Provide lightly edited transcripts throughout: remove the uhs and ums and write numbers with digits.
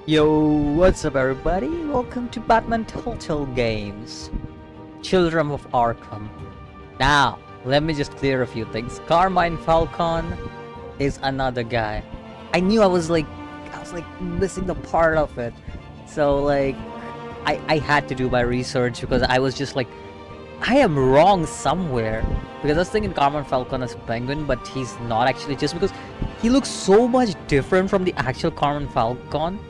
Yo, what's up everybody? Welcome to Batman Telltale Games, Children of Arkham. Now, let me just clear a few things. Carmine Falcon is another guy. I knew I was like missing the part of it. So I had to do my research because I was just like, I am wrong somewhere. Because I was thinking Carmine Falcon is Penguin, but he's not actually, just because he looks so much different from the actual Carmine Falcon.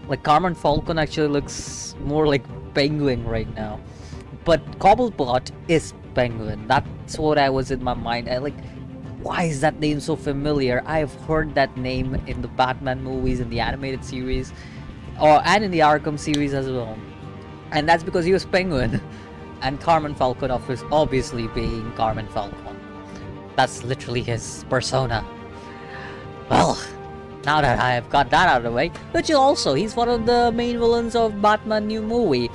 Like, Carmine Falcon actually looks more like Penguin right now. But Cobblepot is Penguin. That's what I was in my mind. Why is that name so familiar? I've heard that name in the Batman movies, in the animated series, and in the Arkham series as well. And that's because he was Penguin. And Carmine Falcon obviously being Carmine Falcon. That's literally his persona. Well, now that I have got that out of the way, which also, he's one of the main villains of Batman new movie,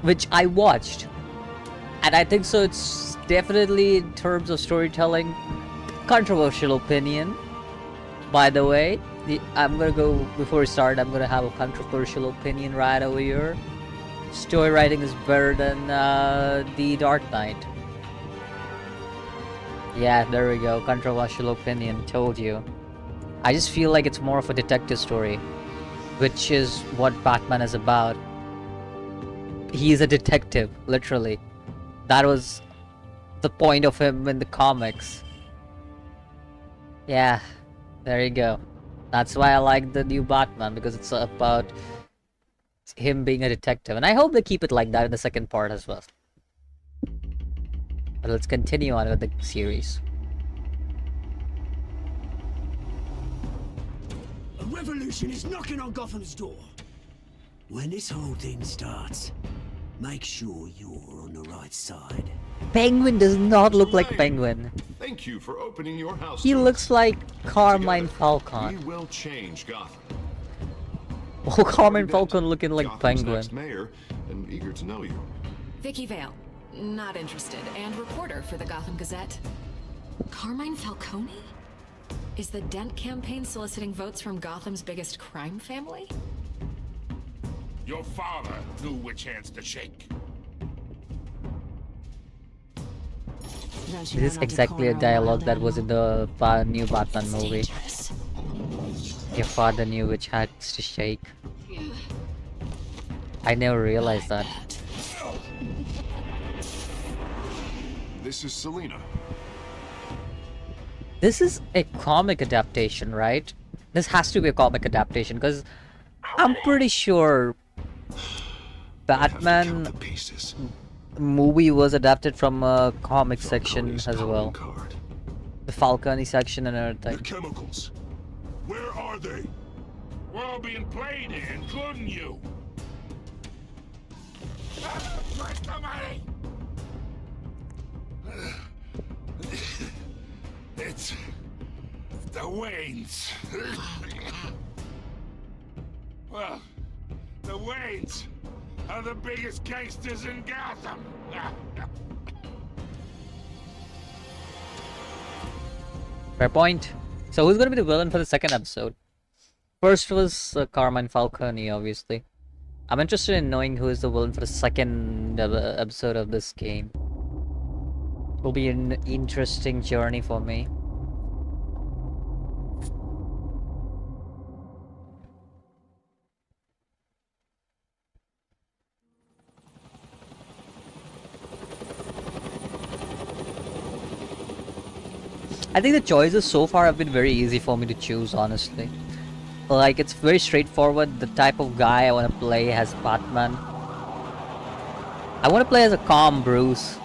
which I watched. And I think so it's definitely, in terms of storytelling, controversial opinion. By the way, I'm gonna go, before we start, I'm gonna have a controversial opinion right over here. Story writing is better than The Dark Knight. Yeah, there we go, controversial opinion, told you. I just feel like it's more of a detective story, which is what Batman is about. He's a detective, literally. That was the point of him in the comics. Yeah, there you go. That's why I like the new Batman, because it's about him being a detective. And I hope they keep it like that in the second part as well. But let's continue on with the series. A revolution is knocking on Gotham's door. When this whole thing starts, make sure you're on the right side. Penguin does not look like Penguin. Thank you for opening your house. He looks like Carmine Together, Falcon. We will change Gotham. Oh, Carmine Falcon looking like Gotham's Penguin. next mayor, and eager to know you. Vicky Vale, not interested, and reporter for the Gotham Gazette. Carmine Falcone? Is the Dent campaign soliciting votes from Gotham's biggest crime family? Your father knew which hands to shake. This is exactly a dialogue that was in the new Batman movie. Your father knew which hands to shake. I never realized that. This is Selina. This is a comic adaptation, right? This has to be a comic adaptation, because I'm pretty sure Batman movie was adapted from a comic section as well. The Falcone section and everything. The chemicals. Where are they? We're all being played here, including you. Where's the money? It's the Waynes. Well, the Waynes are the biggest gangsters in Gotham. Fair point. So who's gonna be the villain for the second episode? First was Carmine Falcone, obviously. I'm interested in knowing who is the villain for the second episode of this game. Will be an interesting journey for me. I think the choices so far have been very easy for me to choose, honestly. Like, it's very straightforward. The type of guy I want to play as Batman. I want to play as a calm Bruce.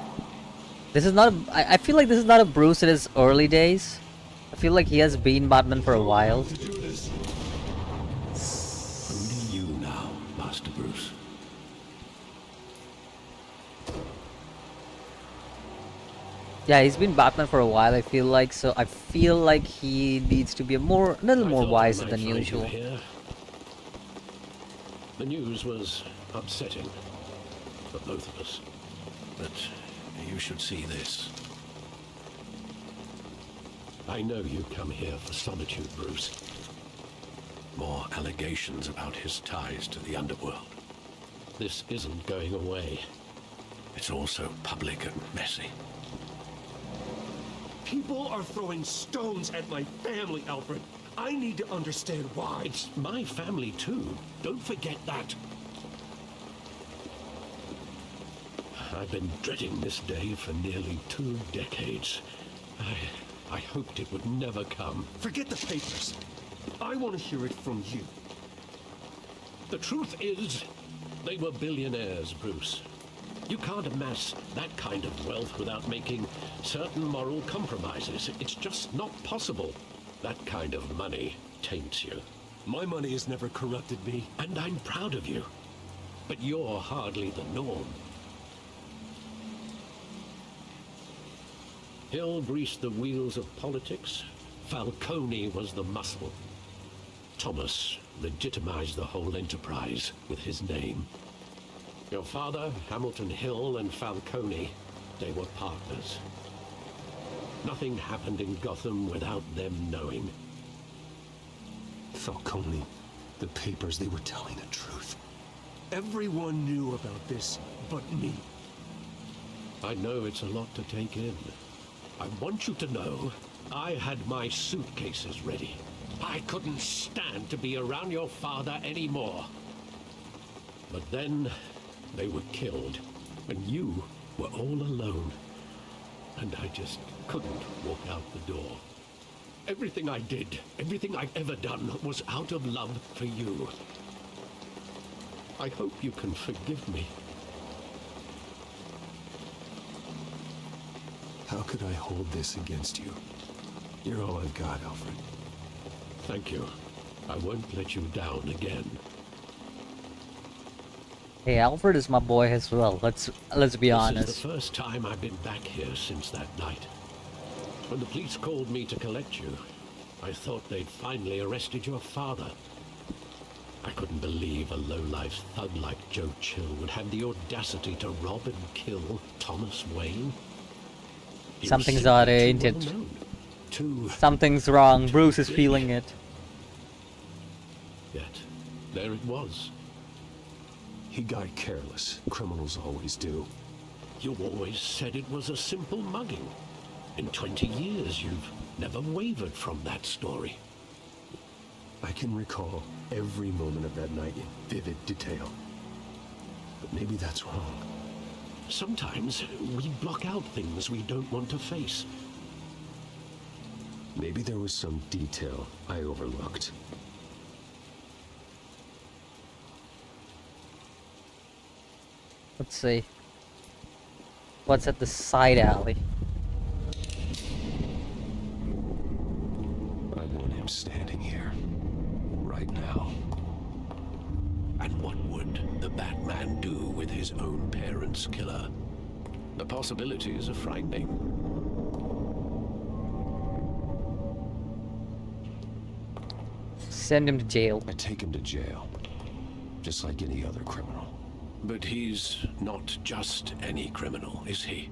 This is not I feel like this is not a Bruce in his early days. I feel like he has been Batman for a while. Who do you now, Master Bruce? Yeah, he's been Batman for a while, I feel like, so I feel like he needs to be a little more wiser than usual. The news was upsetting for both of us, but you should see this. I know you come here for solitude, Bruce. more allegations about his ties to the underworld. This isn't going away. It's all so public and messy. People are throwing stones at my family, Alfred. I need to understand why. It's my family too. Don't forget that. I've been dreading this day for nearly 2 decades. I hoped it would never come. Forget the papers. I want to hear it from you. The truth is, they were billionaires, Bruce. You can't amass that kind of wealth without making certain moral compromises. It's just not possible. That kind of money taints you. My money has never corrupted me. And I'm proud of you. But you're hardly the norm. Hill greased the wheels of politics. Falcone was the muscle. Thomas legitimized the whole enterprise with his name. Your father, Hamilton Hill, and Falcone, they were partners. Nothing happened in Gotham without them knowing. Falcone, the papers, they were telling the truth. Everyone knew about this but me. I know it's a lot to take in. I want you to know, I had my suitcases ready. I couldn't stand to be around your father anymore. But then, they were killed, and you were all alone. And I just couldn't walk out the door. Everything I did, everything I've ever done, was out of love for you. I hope you can forgive me. How could I hold this against you? You're all I've got, Alfred. Thank you. I won't let you down again. Hey, Alfred is my boy as well. Let's be honest. This is the first time I've been back here since that night. When the police called me to collect you, I thought they'd finally arrested your father. I couldn't believe a low-life thug like Joe Chill would have the audacity to rob and kill Thomas Wayne. He was Something's simply odd, too ain't it? well-known. Too... Something's wrong. Bruce is feeling it. Yet, there it was. He got careless. Criminals always do. You always said it was a simple mugging. In 20 years, you've never wavered from that story. I can recall every moment of that night in vivid detail. But maybe that's wrong. Sometimes we block out things we don't want to face. Maybe there was some detail I overlooked. Let's see. What's at the side alley? I want him standing here. Right now. And what would the Batman do with his own parents' killer? The possibilities are frightening. Send him to jail. I take him to jail. Just like any other criminal. But he's not just any criminal, is he?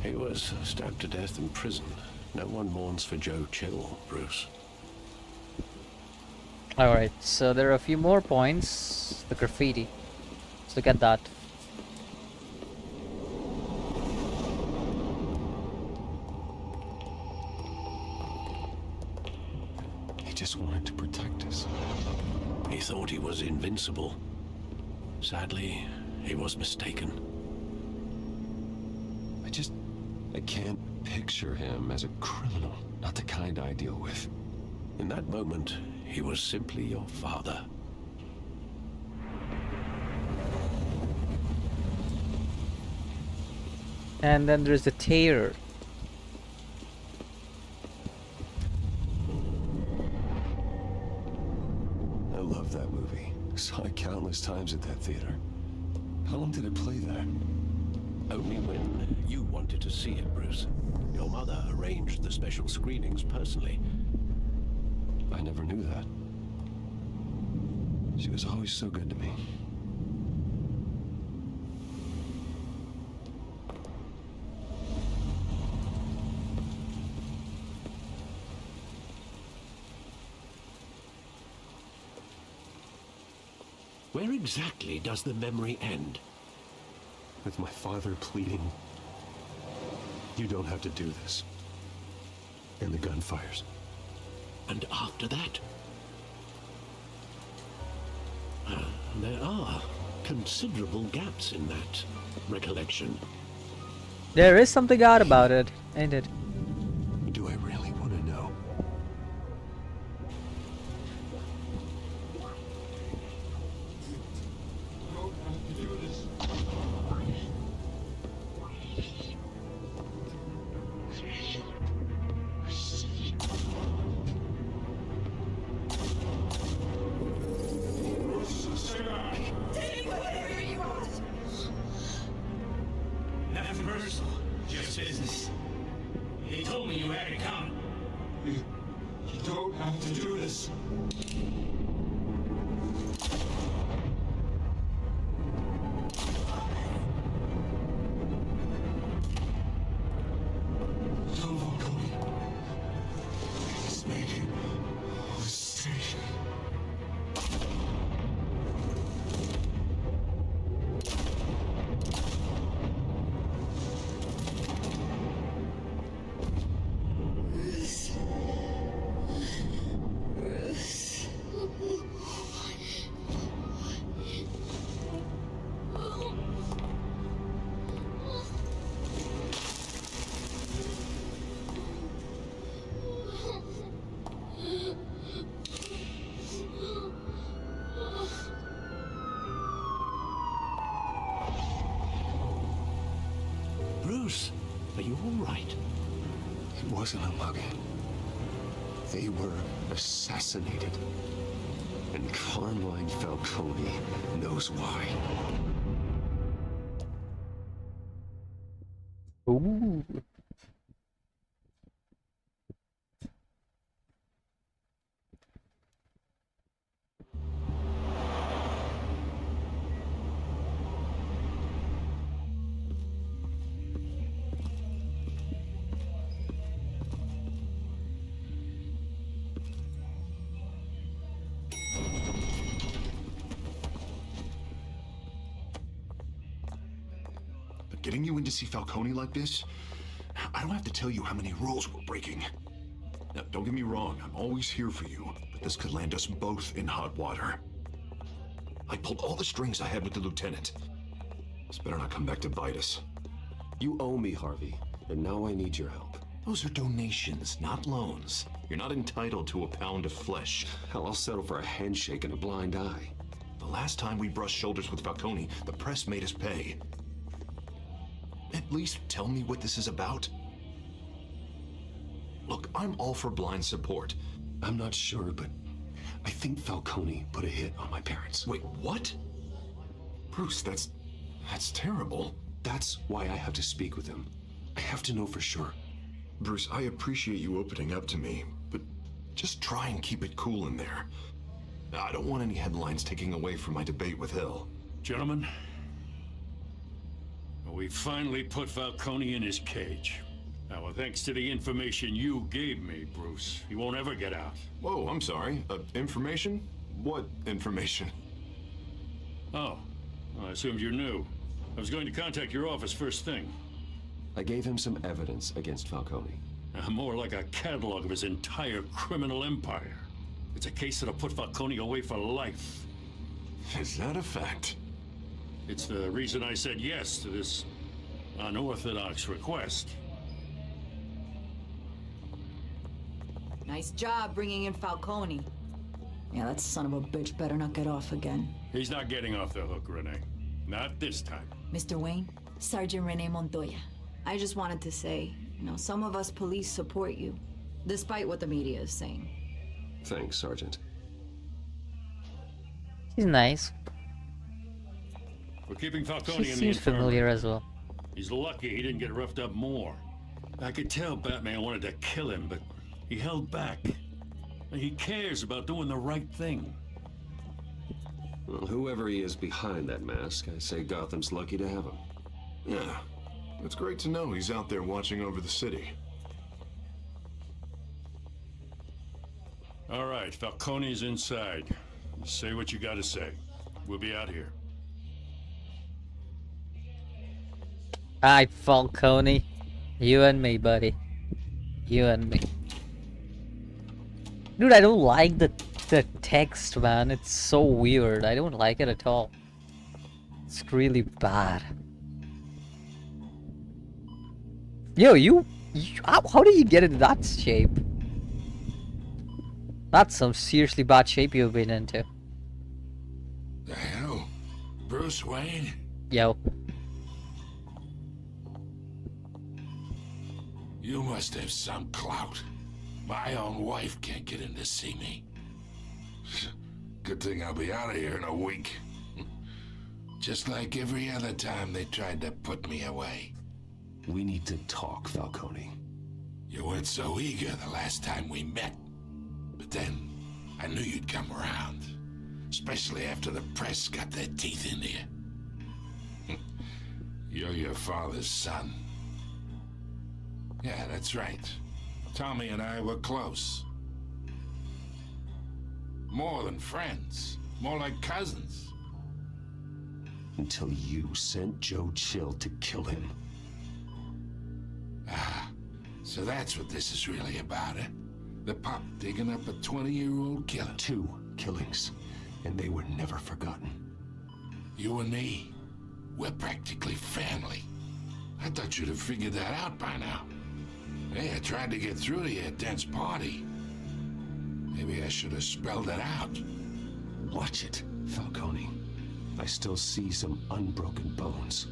He was stabbed to death in prison. No one mourns for Joe Chill, Bruce. Alright, so there are a few more points. The graffiti. Let's look at that. He just wanted to protect us. He thought he was invincible. Sadly, he was mistaken. I can't picture him as a criminal. Not the kind I deal with. In that moment, he was simply your father. And then there's the terror. I love that movie. Saw it countless times at that theater. How long did it play there? Only when you wanted to see it, Bruce. Your mother arranged the special screenings personally. I never knew that. She was always so good to me. Where exactly does the memory end? With my father pleading, "You don't have to do this." And the gun fires. And after that? There are considerable gaps in that recollection. There is something odd about it, ain't it? Do I really want to know? Nothing personal, just business. He told me you had it coming. You don't have to do this. Don't walk away. He's making a mistake. Bruce, are you all right? It wasn't a mugging. They were assassinated. And Carmine Falcone knows why. Ooh. But getting you in to see Falcone like this, I don't have to tell you how many rules we're breaking. Now, don't get me wrong, I'm always here for you, but this could land us both in hot water. I pulled all the strings I had with the lieutenant. This better not come back to bite us. You owe me, Harvey, and now I need your help. Those are donations, not loans. You're not entitled to a pound of flesh. Hell, I'll settle for a handshake and a blind eye. The last time we brushed shoulders with Falcone, the press made us pay. At least tell me what this is about. Look, I'm all for blind support. I'm not sure, but I think Falcone put a hit on my parents. Wait, what? Bruce, that's terrible. That's why I have to speak with him. I have to know for sure. Bruce, I appreciate you opening up to me, but just try and keep it cool in there. I don't want any headlines taking away from my debate with Hill. Gentlemen, we finally put Falcone in his cage. Now, thanks to the information you gave me, Bruce, he won't ever get out. Whoa, I'm sorry. Information? What information? Oh, well, I assumed you knew. I was going to contact your office first thing. I gave him some evidence against Falcone. More like a catalog of his entire criminal empire. It's a case that'll put Falcone away for life. Is that a fact? It's the reason I said yes to this unorthodox request. Nice job bringing in Falcone. Yeah, that son of a bitch better not get off again. He's not getting off the hook, Renee. Not this time. Mr. Wayne, Sergeant Renee Montoya. I just wanted to say, some of us police support you, despite what the media is saying. Thanks, Sergeant. She's nice. We're keeping Falcone She in the seems infirmary. familiar as well. He's lucky he didn't get roughed up more. I could tell Batman wanted to kill him, but he held back. He cares about doing the right thing. Well, whoever he is behind that mask, I say Gotham's lucky to have him. Yeah. It's great to know he's out there watching over the city. All right, Falcone's inside. Say what you gotta say. We'll be out here. Alright, Falcone. You and me, buddy. You and me. Dude, I don't like the text, man. It's so weird. I don't like it at all. It's really bad. Yo, how do you get into that shape? That's some seriously bad shape you've been into. The hell? Bruce Wayne? Yo. You must have some clout. My own wife can't get in to see me. Good thing I'll be out of here in a week. Just like every other time they tried to put me away. We need to talk, Falcone. You weren't so eager the last time we met. But then, I knew you'd come around. Especially after the press got their teeth into you. You're your father's son. Yeah, that's right. Tommy and I were close. More than friends. More like cousins. Until you sent Joe Chill to kill him. Ah, so that's what this is really about, eh? The pop digging up a 20-year-old killer. 2 killings, and they were never forgotten. You and me, we're practically family. I thought you'd have figured that out by now. Hey, I tried to get through to you at Dent's party. Maybe I should have spelled it out. Watch it, Falcone. I still see some unbroken bones.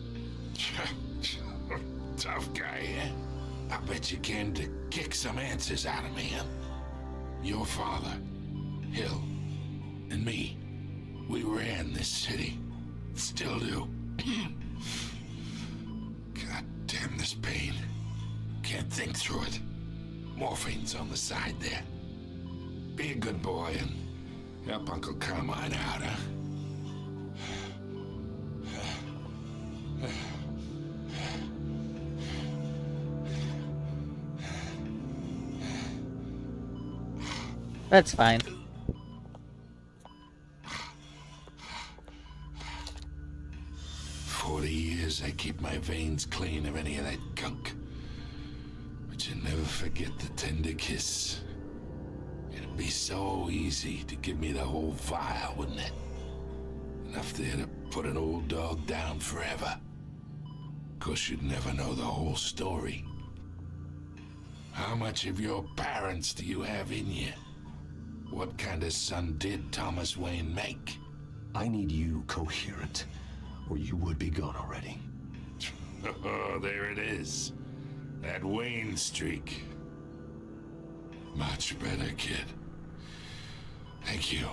Tough guy, eh? I bet you came to kick some answers out of me, huh? Your father, Hill, and me, we ran this city. Still do. God damn this pain. Can't think through it. Morphine's on the side there. Be a good boy and help Uncle Carmine out, huh? That's fine. Years I keep my veins clean of any of that gunk. But you never forget the tender kiss. It'd be so easy to give me the whole vial, wouldn't it? Enough there to put an old dog down forever. Of course, you'd never know the whole story. How much of your parents do you have in you? What kind of son did Thomas Wayne make? I need you coherent, or you would be gone already. Oh, there it is. That Wayne streak. Much better, kid. Thank you.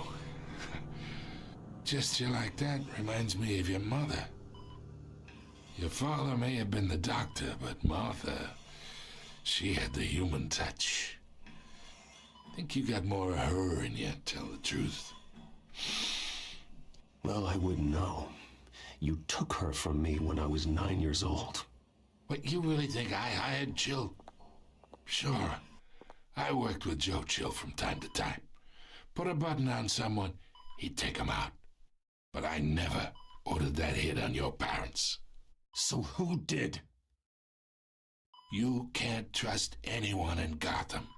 Gesture like that reminds me of your mother. Your father may have been the doctor, but Martha, she had the human touch. Think you got more of her in you, tell the truth. Well, I wouldn't know. You took her from me when I was 9 years old. But you really think I hired Chill? Sure. I worked with Joe Chill from time to time. Put a button on someone, he'd take him out. But I never ordered that hit on your parents. So who did? You can't trust anyone in Gotham.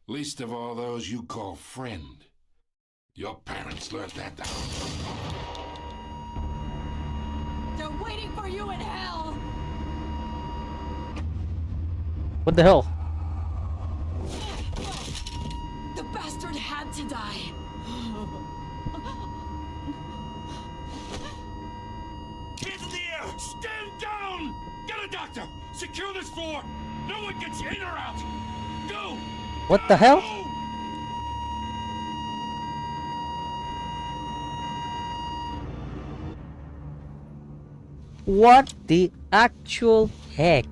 Least of all those you call friend. Your parents learned that down. They're waiting for you in hell! What the hell? The bastard had to die. Hands in the air! Stand down! Get a doctor! Secure this floor! No one gets in or out! Go! What the hell? What the actual heck?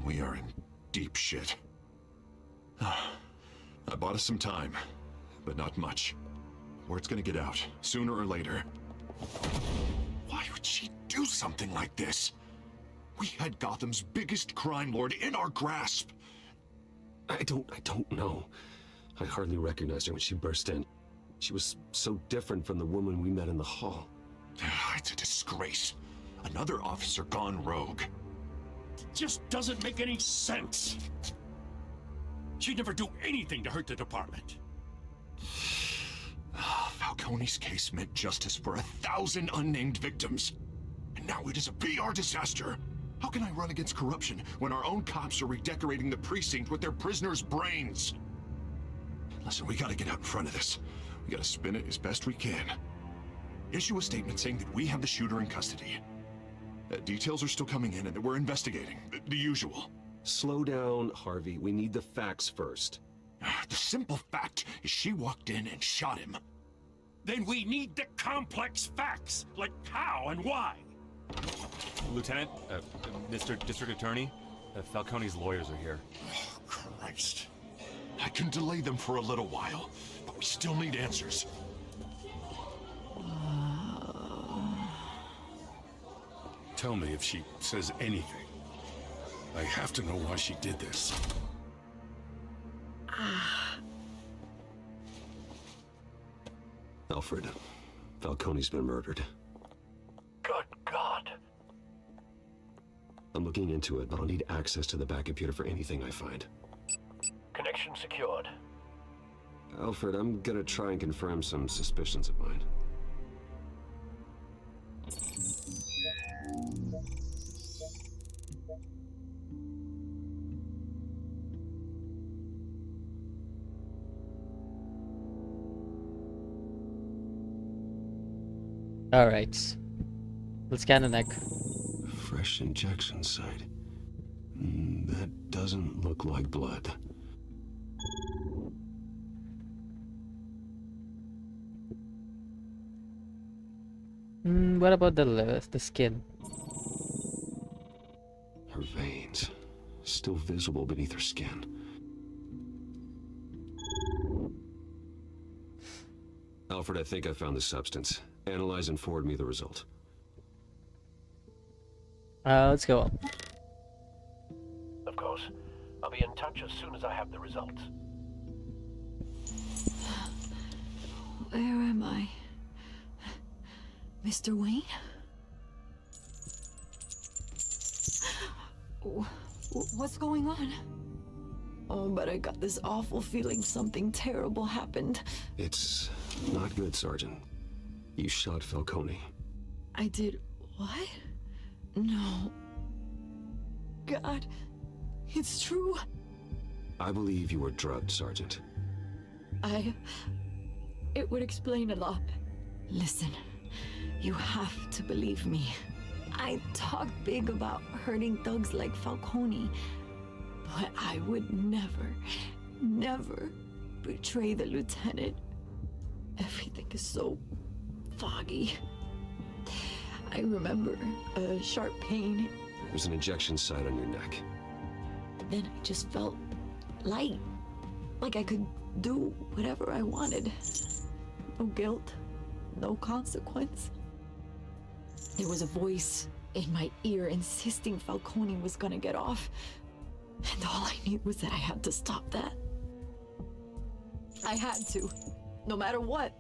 We are in deep shit. I bought us some time, but not much. Word's gonna get out, sooner or later. could she do something like this? We had Gotham's biggest crime lord in our grasp. I don't know. I hardly recognized her when she burst in. She was so different from the woman we met in the hall. It's a disgrace. Another officer gone rogue. It just doesn't make any sense. She'd never do anything to hurt the department. Falcone's case meant justice for 1,000 unnamed victims. And now it is a PR disaster. How can I run against corruption when our own cops are redecorating the precinct with their prisoners' brains? Listen, we gotta get out in front of this. We gotta spin it as best we can. Issue a statement saying that we have the shooter in custody. Details are still coming in and that we're investigating. The usual. Slow down, Harvey. We need the facts first. The simple fact is she walked in and shot him. Then we need the complex facts, like how and why. Lieutenant, Mr. District Attorney, Falcone's lawyers are here. Oh, Christ. I can delay them for a little while, but we still need answers. Tell me if she says anything. I have to know why she did this. Alfred, Falcone's been murdered. Good God. I'm looking into it, but I'll need access to the back computer for anything I find. Connection secured. Alfred, I'm gonna try and confirm some suspicions of mine. Alright. Let's scan the neck. Fresh injection site. That doesn't look like blood. What about the skin? Her veins, still visible beneath her skin. Alfred, I think I found the substance. Analyze and forward me the result. Let's go up. Of course. I'll be in touch as soon as I have the results. Where am I? Mr. Wayne? What's going on? Oh, but I got this awful feeling something terrible happened. It's not good, Sergeant. You shot Falcone. I did what? No. God, it's true. I believe you were drugged, Sergeant. It would explain a lot. Listen, you have to believe me. I talk big about hurting thugs like Falcone, but I would never betray the lieutenant. Everything is so foggy. I remember a sharp pain. There's an injection site on your neck. Then I just felt light, like I could do whatever I wanted. No guilt, no consequence. There was a voice in my ear insisting Falcone was gonna get off, and all I knew was that I had to stop that. I had to, no matter what.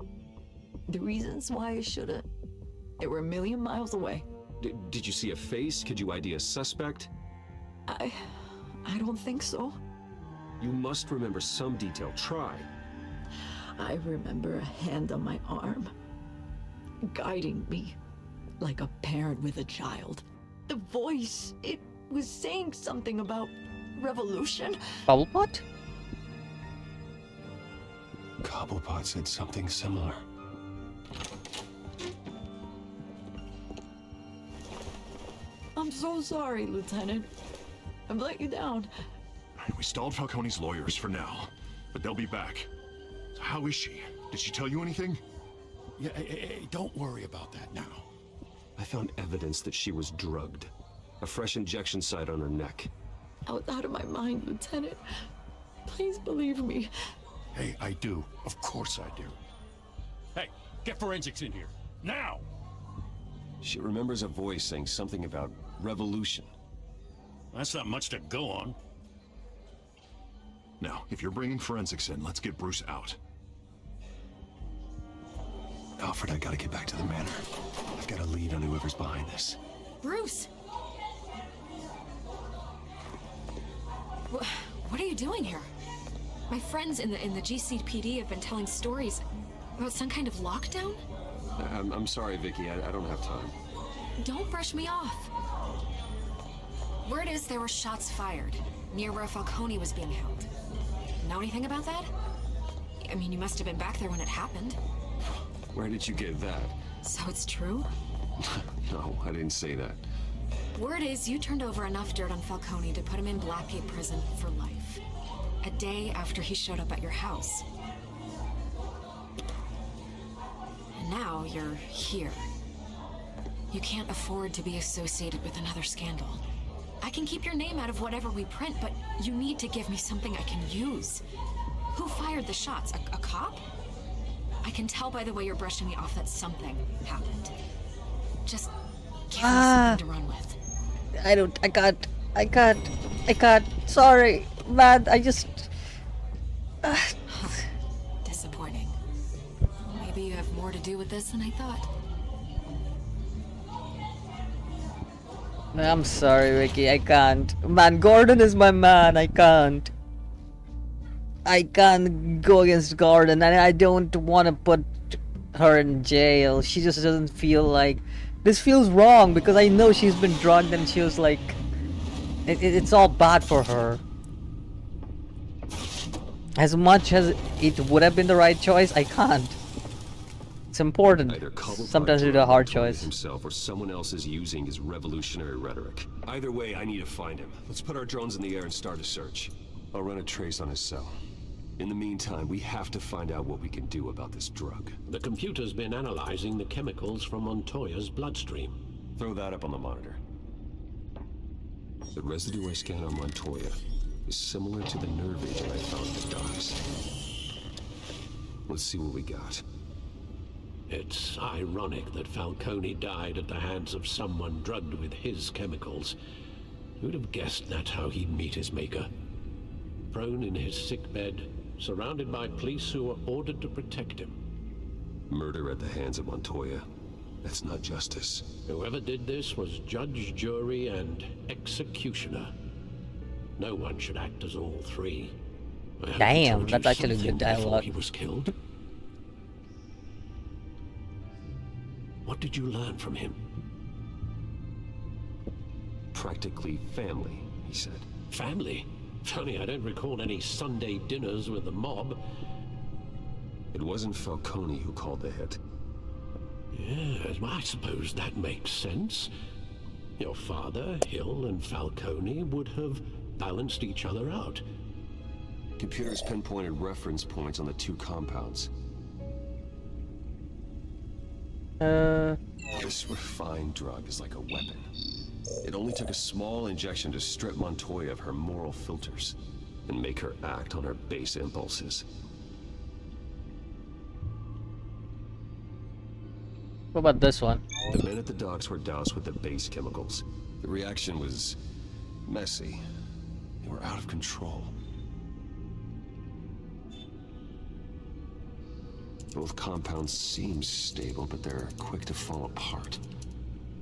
The reasons why I should've, they were a million miles away. Did you see a face? Could you ID a suspect? I don't think so. You must remember some detail. Try. I remember a hand on my arm, guiding me like a parent with a child. The voice, it was saying something about revolution. Cobblepot? Cobblepot said something similar. I'm so sorry, Lieutenant. I've let you down. We stalled Falcone's lawyers for now, but they'll be back. So how is she? Did she tell you anything? Yeah, hey, don't worry about that now. I found evidence that she was drugged. A fresh injection site on her neck. I was out of my mind, Lieutenant. Please believe me. Hey, I do. Of course I do. Hey, get forensics in here. Now! She remembers a voice saying something about revolution. That's not much to go on. Now, if you're bringing forensics in, let's get Bruce out. Alfred, I gotta get back to the manor. I've got a lead on whoever's behind this. Bruce! What are you doing here? My friends in the GCPD have been telling stories about some kind of lockdown? I'm sorry, Vicky. I don't have time. Don't brush me off. Word is there were shots fired near where Falcone was being held. Know anything about that? I mean, you must have been back there when it happened. Where did you get that? So it's true? No, I didn't say that. Word is you turned over enough dirt on Falcone to put him in Blackgate Prison for life. A day after he showed up at your house. And now you're here. You can't afford to be associated with another scandal. I can keep your name out of whatever we print, but you need to give me something I can use. Who fired the shots? A cop? I can tell by the way you're brushing me off that something happened. Just give me something to run with. I can't. Sorry, man, I just... Disappointing. Maybe you have more to do with this than I thought. I'm sorry, Vicky, I can't. Man, Gordon is my man, I can't. I can't go against Gordon, and I don't want to put her in jail. She just doesn't feel like... This feels wrong, because I know she's been drugged and she was like... It's all bad for her. As much as it would have been the right choice, I can't. It's important sometimes to do a hard choice. Himself or someone else is using his revolutionary rhetoric. Either way, I need to find him. Let's put our drones in the air and start a search. I'll run a trace on his cell. In the meantime, we have to find out what we can do about this drug. The computer's been analyzing the chemicals from Montoya's bloodstream. Throw that up on the monitor. The residue I scanned on Montoya is similar to the nerve agent I found in the docks. Let's see what we got. It's ironic that Falcone died at the hands of someone drugged with his chemicals. Who'd have guessed that's how he'd meet his maker? Prone in his sickbed, surrounded by police who were ordered to protect him. Murder at the hands of Montoya. That's not justice. Whoever did this was judge, jury, and executioner. No one should act as all three. Damn, that's actually good dialogue. He was killed. What did you learn from him? Practically family, he said. Family? Funny, I don't recall any Sunday dinners with the mob. It wasn't Falcone who called the hit. Yes, I suppose that makes sense. Your father, Hill, and Falcone would have balanced each other out. Computers pinpointed reference points on the two compounds. This refined drug is like a weapon. It only took a small injection to strip Montoya of her moral filters and make her act on her base impulses. What about this one? The men at the docks were doused with the base chemicals. The reaction was messy. They were out of control. Both compounds seem stable, but they're quick to fall apart.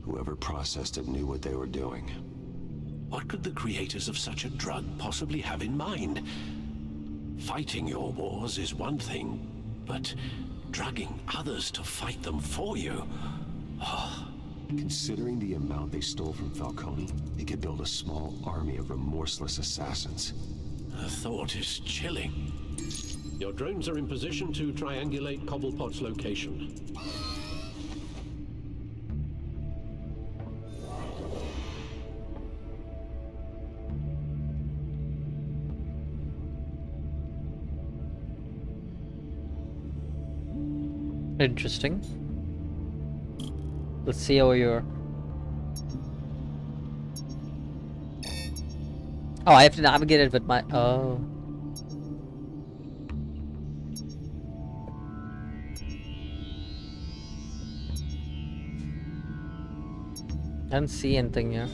Whoever processed it knew what they were doing. What could the creators of such a drug possibly have in mind? Fighting your wars is one thing, but drugging others to fight them for you? Oh. Considering the amount they stole from Falcone, they could build a small army of remorseless assassins. The thought is chilling. Your drones are in position to triangulate Cobblepot's location. Interesting. Let's see how you're... Oh, I have to navigate it with my... Oh. I don't see anything here.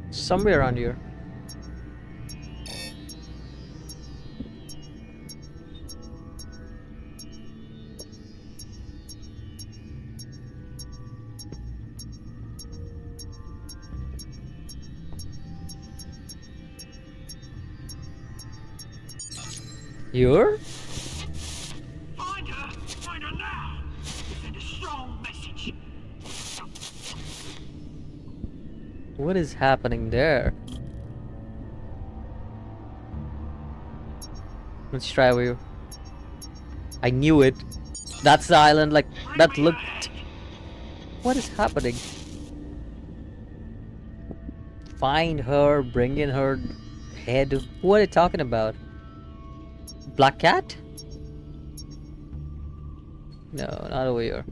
Somewhere around here. Here? Find her! Find her now! Send a strong message. What is happening there? Let's try with you. I knew it. That's the island, like, that looked... What is happening? Find her, bring in her head. What are you talking about? Black cat? No, not over here.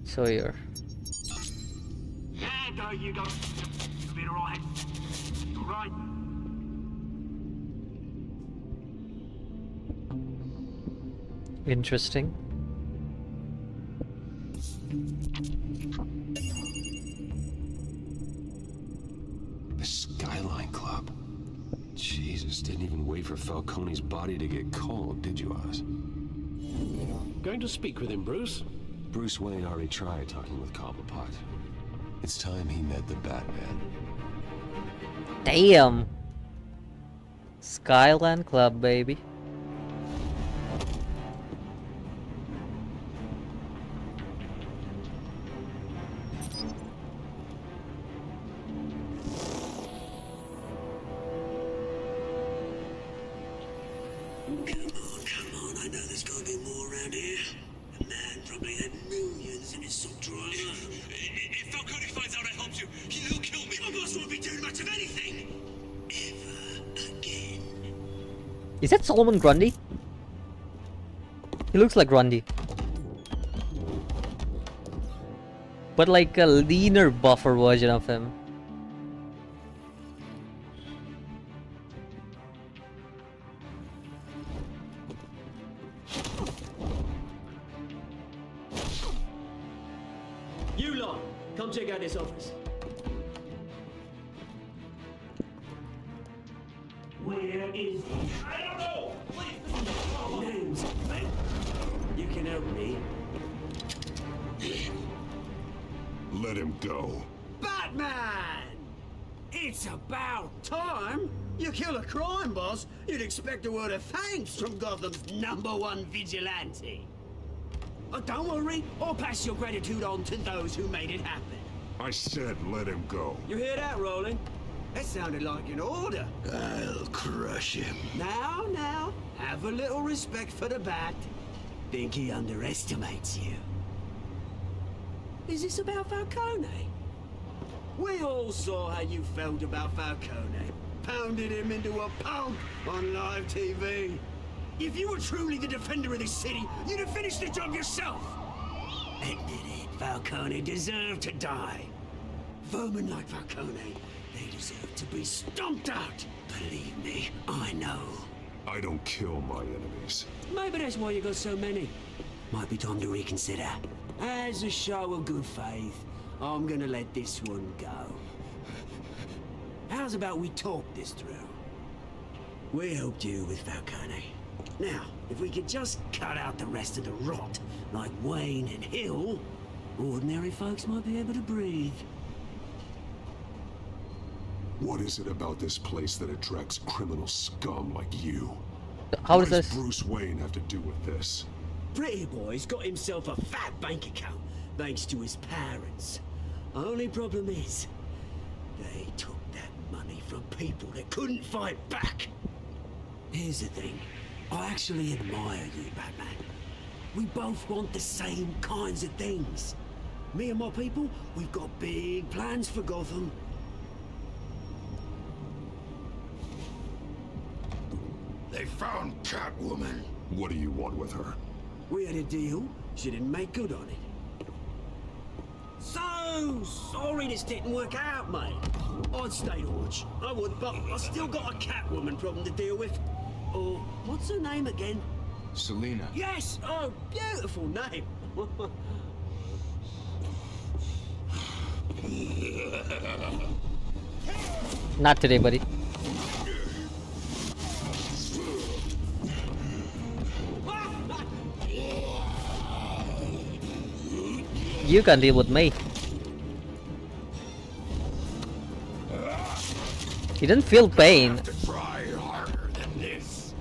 So here. There you go. You'll be alright. You're right. Interesting. The Skyline Club. Jesus, didn't even wait for Falcone's body to get cold, did you, Oz? Going to speak with him, Bruce? Bruce Wayne already tried talking with Cobblepot. It's time he met the Batman. Damn. Skyland Club, baby. Come on, I know there's gotta be more around here. The man probably had millions in his sock drawer. If Falcone finds out I helped you, he'll kill me. My boss won't be doing much of anything. Ever again. Is that Solomon Grundy? He looks like Grundy. But like a leaner, buffer version of him. You lot, come check out this office. Where is he? I don't know! Please! Names, mate. You can help me. Let him go. Batman! It's about time. You kill a crime boss, you'd expect a word of thanks from Gotham's #1 vigilante. But don't worry, I'll pass your gratitude on to those who made it happen. I said let him go. You hear that, Roland? That sounded like an order. I'll crush him. Now, have a little respect for the Bat. Think he underestimates you. Is this about Falcone? We all saw how you felt about Falcone. Pounded him into a pulp on live TV. If you were truly the defender of this city, you'd have finished the job yourself. Admit it, Falcone deserved to die. Vermin like Falcone, they deserve to be stomped out. Believe me, I know. I don't kill my enemies. Maybe that's why you got so many. Might be time to reconsider. As a show of good faith, I'm gonna let this one go. How's about we talk this through? We helped you with Falcone. Now, if we could just cut out the rest of the rot, like Wayne and Hill, ordinary folks might be able to breathe. What is it about this place that attracts criminal scum like you? How What does does this? Bruce Wayne have to do with this? Pretty Boy's got himself a fat bank account, thanks to his parents. Only problem is, they took that money from people that couldn't fight back. Here's the thing. I actually admire you, Batman. We both want the same kinds of things. Me and my people, we've got big plans for Gotham. They found Catwoman. What do you want with her? We had a deal. She didn't make good on it. So sorry this didn't work out, mate. I'd stay to watch. I would, but I still got a Catwoman problem to deal with. Or what's her name again? Selina. Yes! Oh, beautiful name. Not today, buddy. You can deal with me. You didn't feel pain. Try harder than this.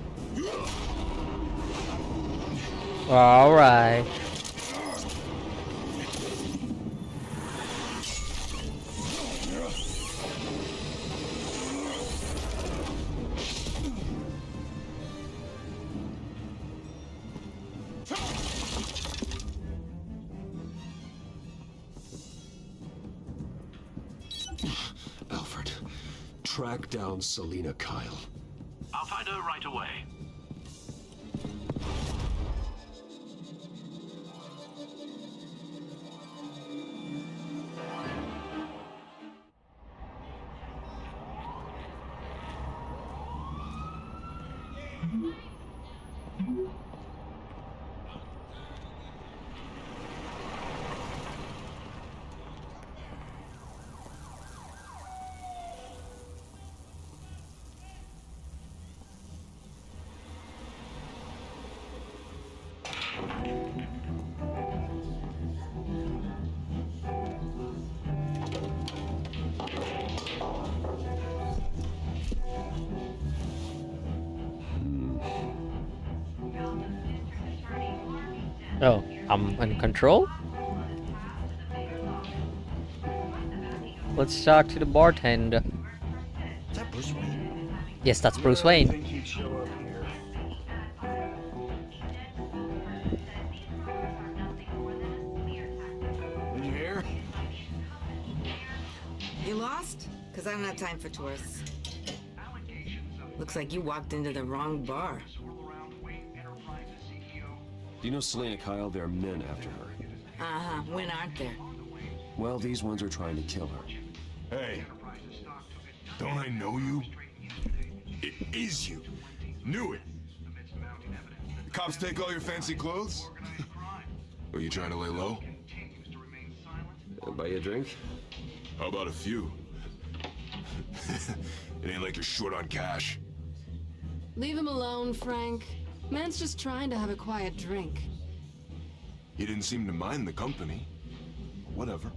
All right. Alfred, track down Selina Kyle. I'll find her right away. Oh, I'm in control? Let's talk to the bartender. Is that Bruce Wayne? Yes, that's Bruce Wayne. Think he'd show up here? Did you hear? You lost? Because I don't have time for tourists. Looks like you walked into the wrong bar. Do you know Selina Kyle? There are men after her. Uh-huh. When aren't there? Well, these ones are trying to kill her. Hey, don't I know you? It is you. Knew it. The cops take all your fancy clothes? Are you trying to lay low? Buy you a drink? How about a few? It ain't like you're short on cash. Leave him alone, Frank. Man's just trying to have a quiet drink. You didn't seem to mind the company. Whatever.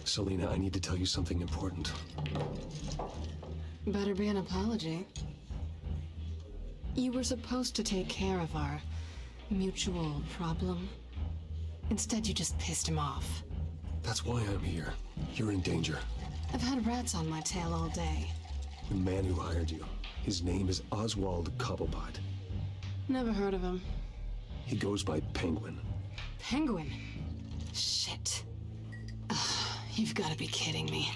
Selina, I need to tell you something important. Better be an apology. You were supposed to take care of our mutual problem. Instead, you just pissed him off. That's why I'm here. You're in danger. I've had rats on my tail all day. The man who hired you. His name is Oswald Cobblepot. Never heard of him. He goes by Penguin. Penguin? Shit. Ugh, you've got to be kidding me.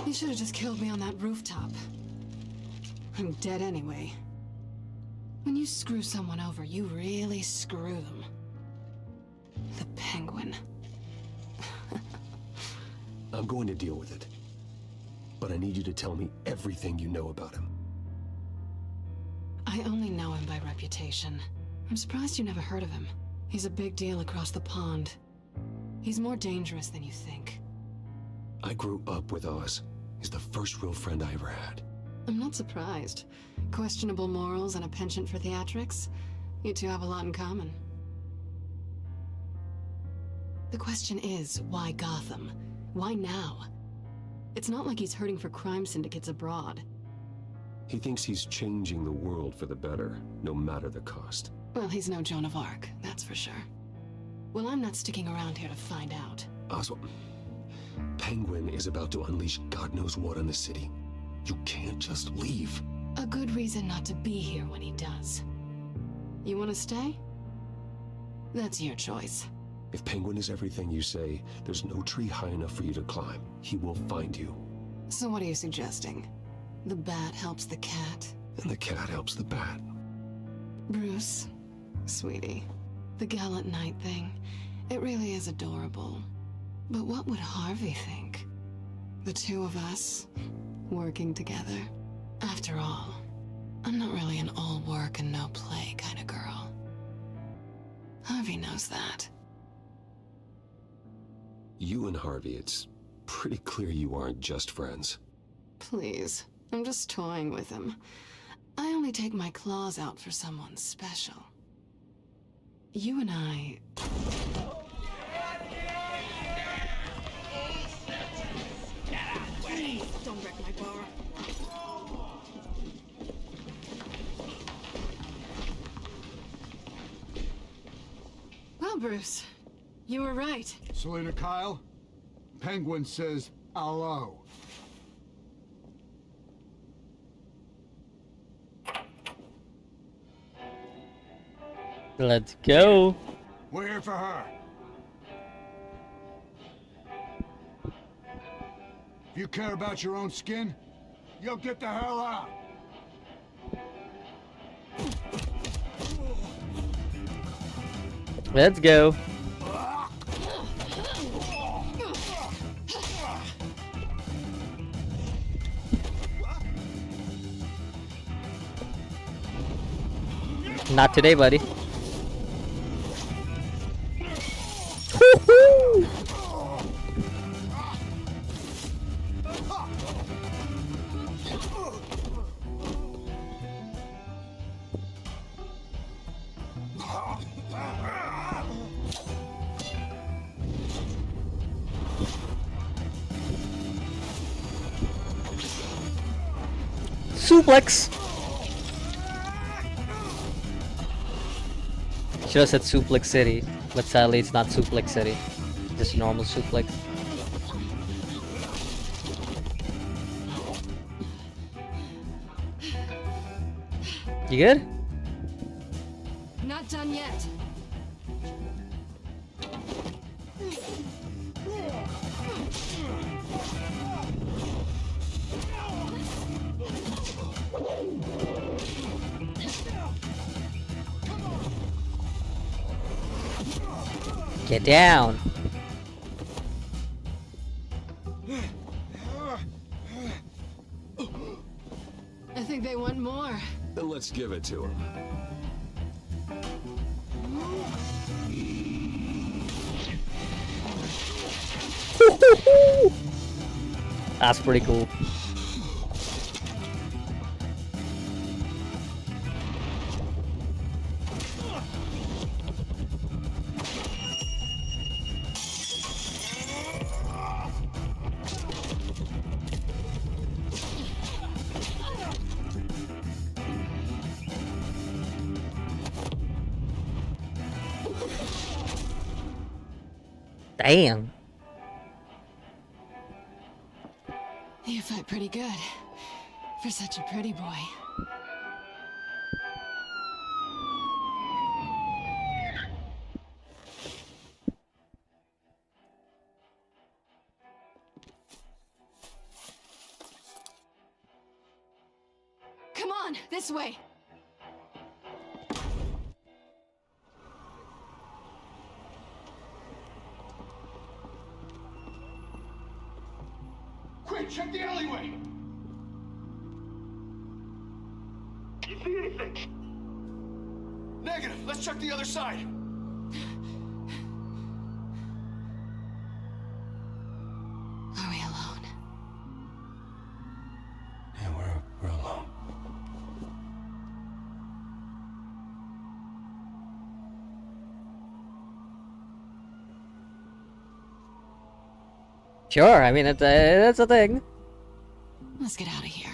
You should have just killed me on that rooftop. I'm dead anyway. When you screw someone over, you really screw them. The Penguin. I'm going to deal with it. But I need you to tell me everything you know about him. I only know him by reputation. I'm surprised you never heard of him. He's a big deal across the pond. He's more dangerous than you think. I grew up with Oz. He's the first real friend I ever had. I'm not surprised. Questionable morals and a penchant for theatrics. You two have a lot in common. The question is, why Gotham? Why now? It's not like he's hurting for crime syndicates abroad. He thinks he's changing the world for the better, no matter the cost. Well, he's no Joan of Arc, that's for sure. Well, I'm not sticking around here to find out. Oswald, Penguin is about to unleash God knows what on the city. You can't just leave. A good reason not to be here when he does. You want to stay? That's your choice. If Penguin is everything you say, there's no tree high enough for you to climb. He will find you. So what are you suggesting? The bat helps the cat? And the cat helps the bat. Bruce, sweetie, the gallant knight thing, it really is adorable. But what would Harvey think? The two of us, working together. After all, I'm not really an all work and no play kind of girl. Harvey knows that. You and Harvey, it's pretty clear you aren't just friends. Please, I'm just toying with him. I only take my claws out for someone special. You and I... Please, don't wreck my bar. Well, Bruce, you were right. Selena Kyle, Penguin says hello. Let's go. We're here for her. If you care about your own skin, you'll get the hell out. Let's go. Not today, buddy. Woohoo! Suplex. Should have said Suplex City, but sadly it's not Suplex City. Just normal suplex. You good? Not done yet. Get down. I think they want more. Then let's give it to him. That's pretty cool. Damn. You fight pretty good. For such a pretty boy. Come on, this way. Quick, check the alleyway! You see anything? Negative. Let's check the other side. Are we alone? Yeah, we're alone. Sure, I mean, it's a thing. Let's get out of here.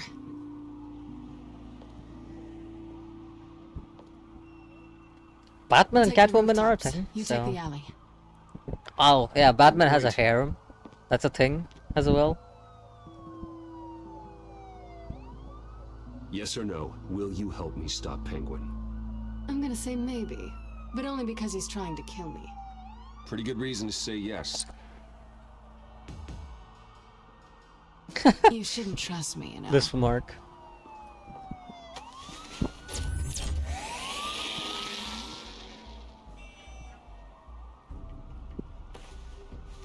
Batman and Take the Catwoman are a rooftops. thing. You So. take the alley. Oh, yeah, Batman has a harem. That's a thing as well. Yes or no, will you help me stop Penguin? I'm gonna say maybe, but only because he's trying to kill me. Pretty good reason to say yes. You shouldn't trust me, you know. This mark.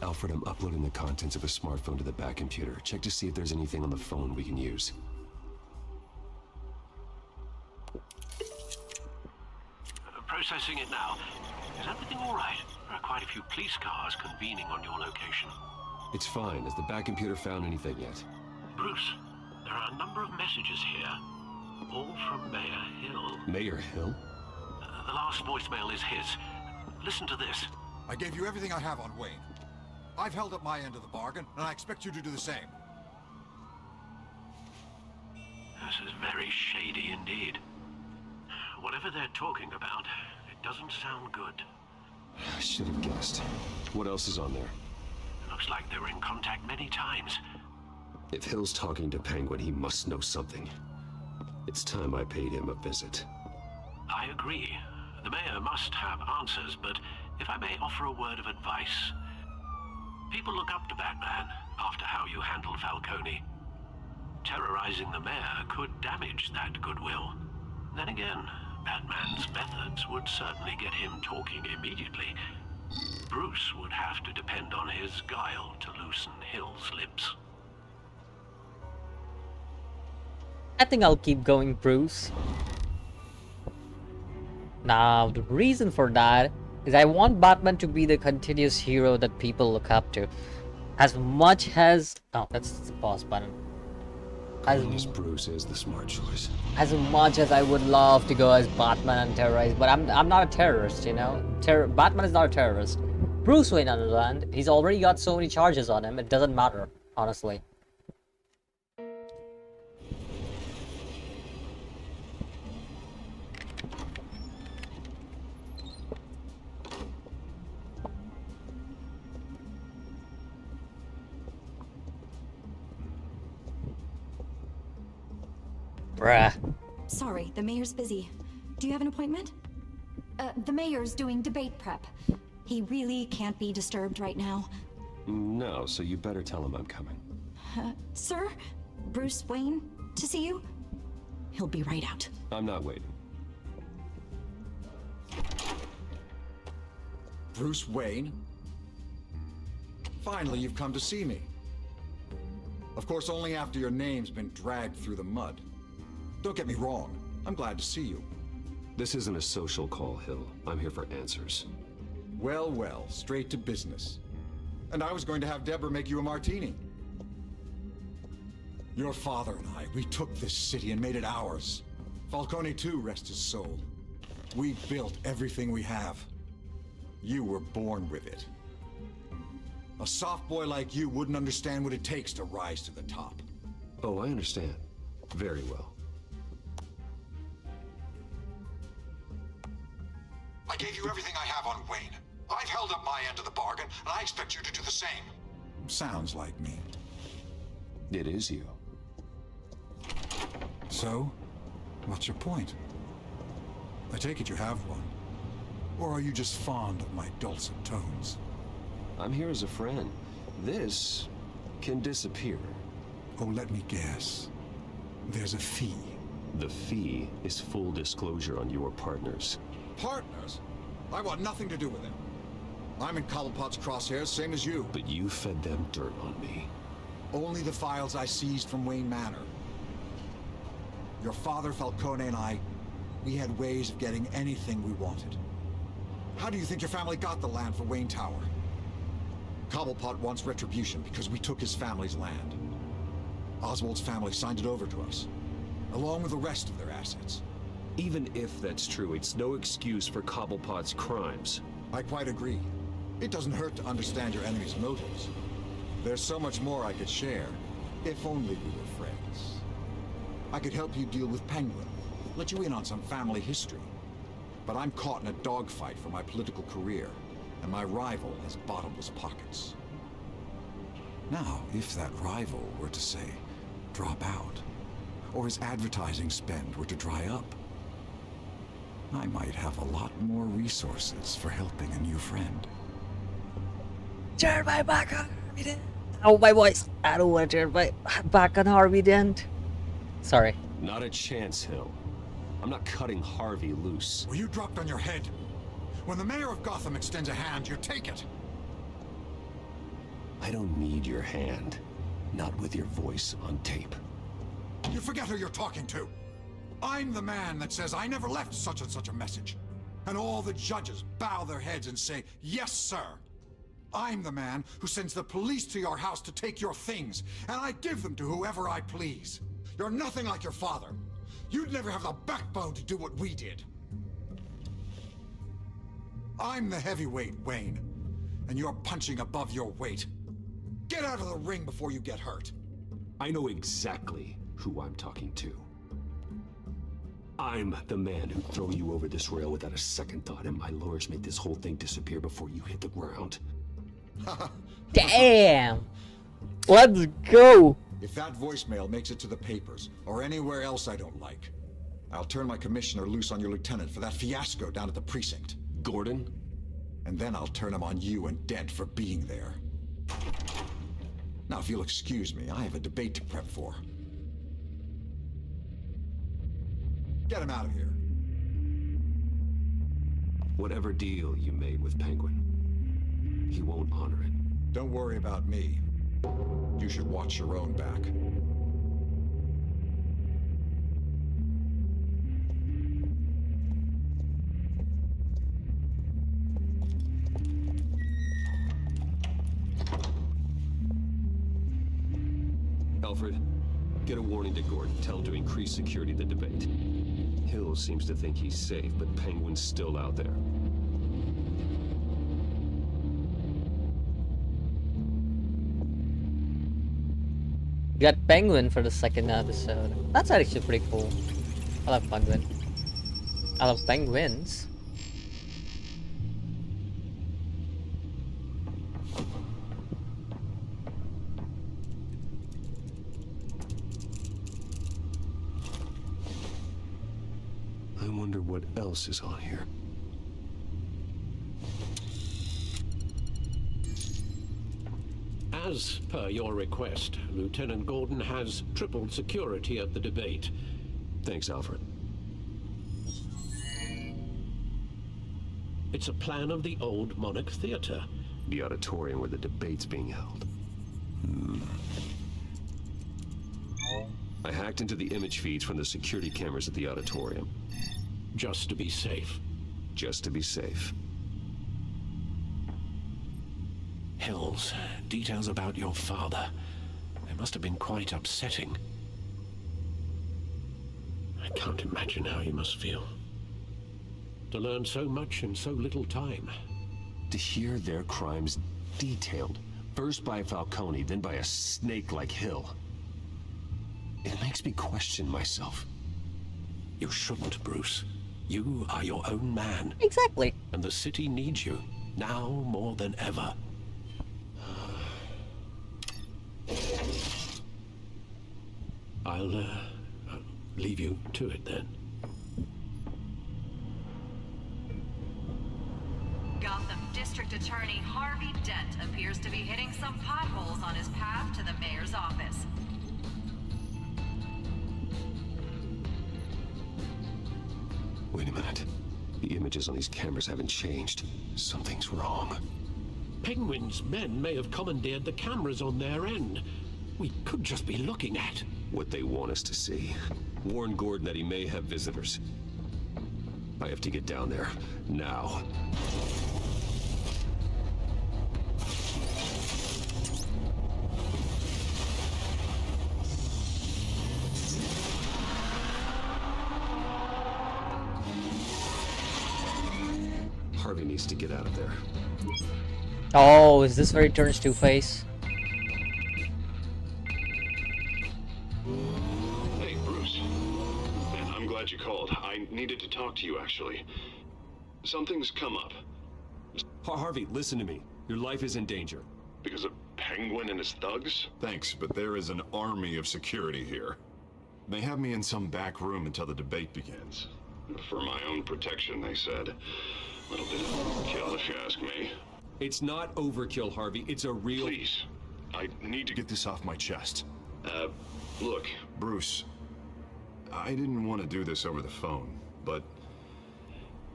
Alfred, I'm uploading the contents of a smartphone to the back computer. Check to see if there's anything on the phone we can use. Processing it now. Is everything all right? There are quite a few police cars convening on your location. It's fine. Has the back computer found anything yet? Bruce, there are a number of messages here. All from Mayor Hill. Mayor Hill? The last voicemail is his. Listen to this. I gave you everything I have on Wayne. I've held up my end of the bargain, and I expect you to do the same. This is very shady indeed. Whatever they're talking about, it doesn't sound good. I should have guessed. What else is on there? Looks like they were in contact many times. If Hill's talking to Penguin, he must know something. It's time I paid him a visit. I agree. The mayor must have answers, but if I may offer a word of advice. People look up to Batman after how you handled Falcone. Terrorizing the mayor could damage that goodwill. Then again, Batman's methods would certainly get him talking immediately. Bruce would have to depend on his guile to loosen Hill's lips. I think I'll keep going, Bruce. Now, the reason for that is I want Batman to be the continuous hero that people look up to. As much as... Oh, that's the pause button. As Bruce is the smart choice. As much as I would love to go as Batman and terrorize, but I'm not a terrorist, you know? Batman is not a terrorist. Bruce Wayne, on the other hand, he's already got so many charges on him, it doesn't matter, honestly. Bruh. Sorry, the mayor's busy. Do you have an appointment? The mayor's doing debate prep. He really can't be disturbed right now. No, so you better tell him I'm coming. Sir? Bruce Wayne? To see you? He'll be right out. I'm not waiting. Bruce Wayne? Finally, you've come to see me. Of course, only after your name's been dragged through the mud. Don't get me wrong. I'm glad to see you. This isn't a social call, Hill. I'm here for answers. Well, well, straight to business. And I was going to have Deborah make you a martini. Your father and I, we took this city and made it ours. Falcone too, rest his soul. We built everything we have. You were born with it. A soft boy like you wouldn't understand what it takes to rise to the top. Oh, I understand. Very well. I gave you everything I have on Wayne. I've held up my end of the bargain, and I expect you to do the same. Sounds like me. It is you. So, what's your point? I take it you have one. Or are you just fond of my dulcet tones? I'm here as a friend. This can disappear. Oh, let me guess. There's a fee. The fee is full disclosure on your partners. Partners? I want nothing to do with them. I'm in Cobblepot's crosshairs, same as you. But you fed them dirt on me. Only the files I seized from Wayne Manor. Your father, Falcone, and I, we had ways of getting anything we wanted. How do you think your family got the land for Wayne Tower? Cobblepot wants retribution because we took his family's land. Oswald's family signed it over to us, along with the rest of their assets. Even if that's true, it's no excuse for Cobblepot's crimes. I quite agree. It doesn't hurt to understand your enemy's motives. There's so much more I could share, if only we were friends. I could help you deal with Penguin, let you in on some family history. But I'm caught in a dogfight for my political career, and my rival has bottomless pockets. Now, if that rival were to say, drop out, or his advertising spend were to dry up, I might have a lot more resources for helping a new friend. Turn my back on Harvey Dent. Oh, my voice. I don't want to turn my back on Harvey Dent. Sorry. Not a chance, Hill. I'm not cutting Harvey loose. Were you dropped on your head? When the mayor of Gotham extends a hand, you take it. I don't need your hand. Not with your voice on tape. You forget who you're talking to. I'm the man that says I never left such and such a message. And all the judges bow their heads and say, yes, sir. I'm the man who sends the police to your house to take your things, and I give them to whoever I please. You're nothing like your father. You'd never have the backbone to do what we did. I'm the heavyweight, Wayne, and you're punching above your weight. Get out of the ring before you get hurt. I know exactly who I'm talking to. I'm the man who'd throw you over this rail without a second thought, and my lawyers make this whole thing disappear before you hit the ground. Damn! Let's go! If that voicemail makes it to the papers, or anywhere else I don't like, I'll turn my commissioner loose on your lieutenant for that fiasco down at the precinct. Gordon? And then I'll turn him on you and Dent for being there. Now, if you'll excuse me, I have a debate to prep for. Get him out of here. Whatever deal you made with Penguin, he won't honor it. Don't worry about me. You should watch your own back. Alfred, get a warning to Gordon. Tell him to increase security in the debate. Hill seems to think he's safe, but Penguin's still out there. You got Penguin for the second episode. That's actually pretty cool. I love Penguin. I love penguins. I wonder what else is on here. As per your request, Lieutenant Gordon has tripled security at the debate. Thanks, Alfred. It's a plan of the old Monarch Theater. The auditorium where the debate's being held. I hacked into the image feeds from the security cameras at the auditorium. Just to be safe. Just to be safe. Hills, details about your father. They must have been quite upsetting. I can't imagine how you must feel. To learn so much in so little time. To hear their crimes detailed, first by Falcone, then by a snake like Hill. It makes me question myself. You shouldn't, Bruce. You are your own man. Exactly. And the city needs you, now more than ever. I'll leave you to it then. Gotham District Attorney Harvey Dent appears to be hitting some potholes on his path to the mayor's office. Wait a minute. The images on these cameras haven't changed. Something's wrong. Penguin's men may have commandeered the cameras on their end. We could just be looking at what they want us to see. Warn Gordon that he may have visitors. I have to get down there, now. Harvey needs to get out of there. Oh, is this where he turns Two-Face? Hey, Bruce. Man, I'm glad you called. I needed to talk to you, actually. Something's come up. Harvey, listen to me. Your life is in danger. Because of Penguin and his thugs? Thanks, but there is an army of security here. They have me in some back room until the debate begins. For my own protection, they said. A little bit of overkill, if you ask me. It's not overkill, Harvey. It's a real... Please. I need to get this off my chest. Look, Bruce. I didn't want to do this over the phone, but...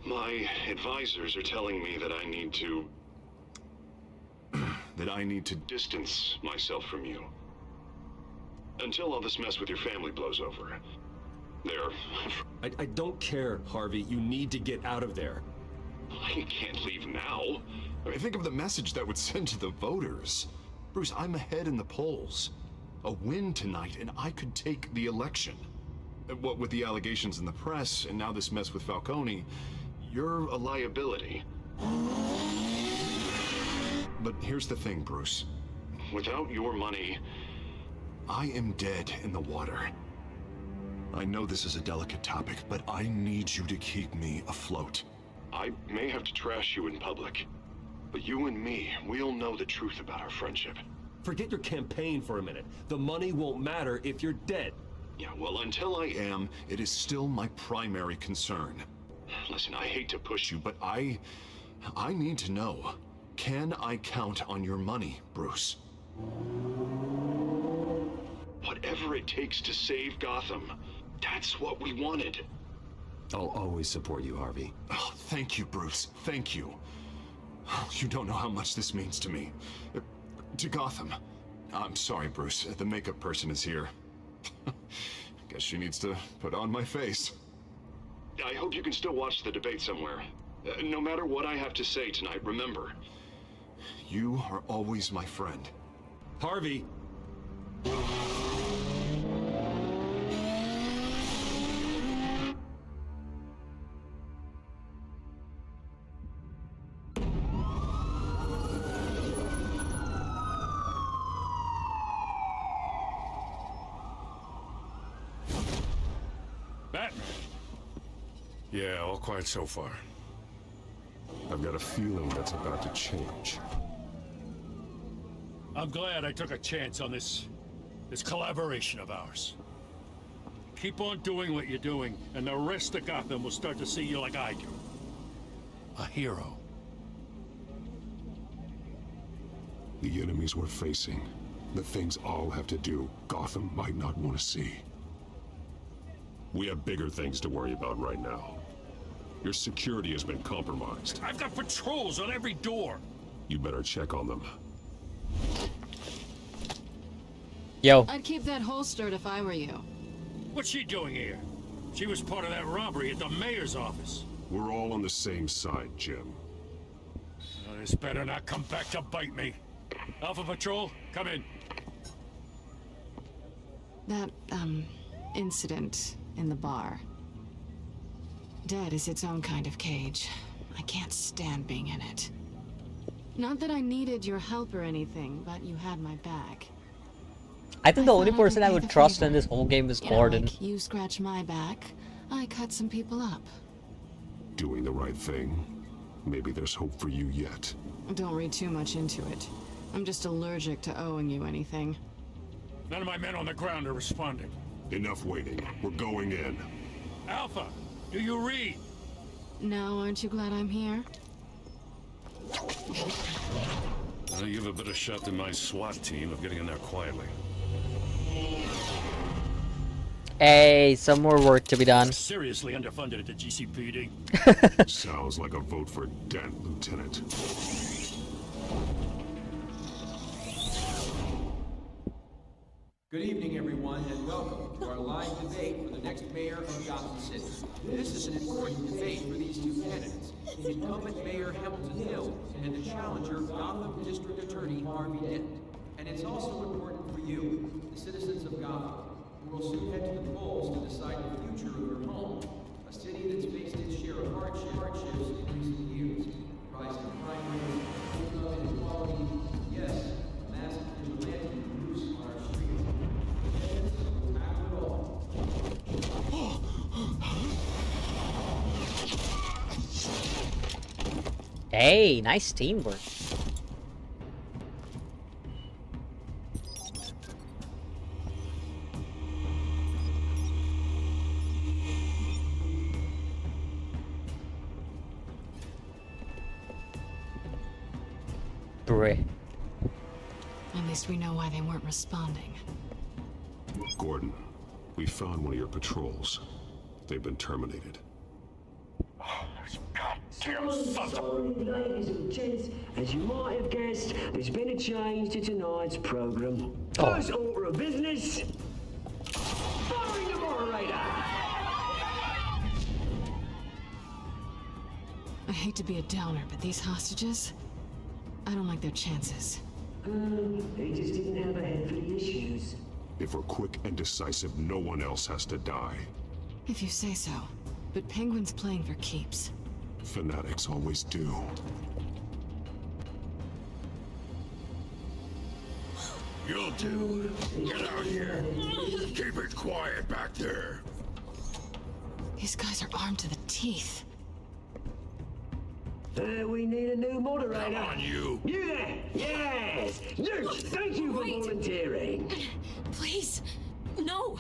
my advisors are telling me that I need to... that I need to distance myself from you. Until all this mess with your family blows over. There. I don't care, Harvey. You need to get out of there. I can't leave now. I mean, think of the message that would send to the voters. Bruce, I'm ahead in the polls. A win tonight, and I could take the election. What with the allegations in the press, and now this mess with Falcone, you're a liability. But here's the thing, Bruce. Without your money, I am dead in the water. I know this is a delicate topic, but I need you to keep me afloat. I may have to trash you in public, but you and me, we'll know the truth about our friendship. Forget your campaign for a minute. The money won't matter if you're dead. Yeah, well, until I am, it is still my primary concern. Listen, I hate to push you, but I need to know. Can I count on your money, Bruce? Whatever it takes to save Gotham, that's what we wanted. I'll always support you, Harvey. Oh, thank you, Bruce. Thank you. You don't know how much this means to me. To Gotham. I'm sorry, Bruce. The makeup person is here. Guess she needs to put on my face. I hope you can still watch the debate somewhere. No matter what I have to say tonight, remember, you are always my friend. Harvey! Batman! Yeah, all quiet so far. I've got a feeling that's about to change. I'm glad I took a chance on this collaboration of ours. Keep on doing what you're doing, and the rest of Gotham will start to see you like I do. A hero. The enemies we're facing, the things all have to do, Gotham might not want to see. We have bigger things to worry about right now. Your security has been compromised. I've got patrols on every door. You better check on them. Yo. I'd keep that holstered if I were you. What's she doing here? She was part of that robbery at the mayor's office. We're all on the same side, Jim. Oh, this better not come back to bite me. Alpha Patrol, come in. That, incident in the bar. Dead is its own kind of cage. I can't stand being in it. Not that I needed your help or anything, but you had my back. I think the only person I would trust in this whole game is Gordon. Like you scratch my back, I cut some people up. Doing the right thing. Maybe there's hope for you yet. Don't read too much into it. I'm just allergic to owing you anything. None of my men on the ground are responding. Enough waiting. We're going in. Alpha, do you read? Now, aren't you glad I'm here? Well, you have a better shot than my SWAT team of getting in there quietly. Hey, some more work to be done. Seriously underfunded at the GCPD. Sounds like a vote for Dent, Lieutenant. Good evening, everyone, and welcome to our live debate for the next mayor of Gotham City. This is an important debate for these two candidates, incumbent Mayor Hamilton Hill and the challenger Gotham District Attorney Harvey Dent. And it's also important for you, the citizens of Gotham, who will soon head to the polls to decide the future of your home, a city that's faced its share of hardships in recent years. Rising crime rates, income inequality, yes, massive vigilante use on our streets. Hey, nice teamwork. Bruh. At least we know why they weren't responding. Gordon, we found one of your patrols. They've been terminated. Oh, those guns. Sorry, ladies and gents. As you might have guessed, there's been a change to tonight's program. First order of business. Firing the moderator. I hate to be a downer, but these hostages, I don't like their chances. They just didn't have a head for the issues. If we're quick and decisive, no one else has to die. If you say so. But Penguin's playing for keeps. Fanatics always do. You'll do. Get out here. Keep it quiet back there. These guys are armed to the teeth. We need a new moderator. Come on, you. You there? Yes. You. Thank you for volunteering. Please. No.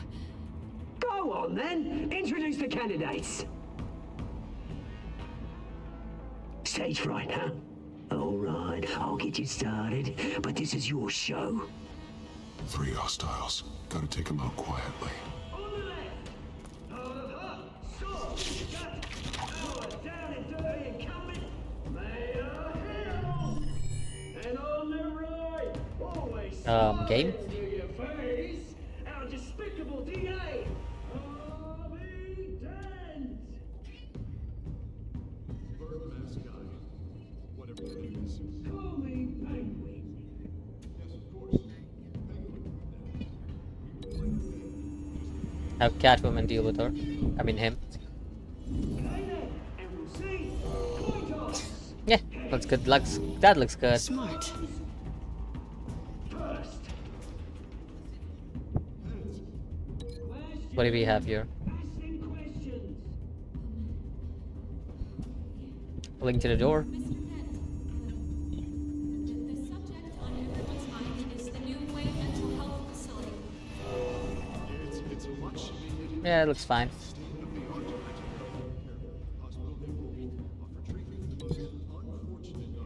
Go on then. Introduce the candidates. Stage fright, huh? All right, I'll get you started, but this is your show. 3 hostiles. Gotta take them out quietly. Game? Our despicable DA, Harvey Dent! Call me Penguin. Have Catwoman deal with her. I mean him. Yeah, that's good. That looks good. Smart. What do we have here? Link to the door. Yeah, it looks fine.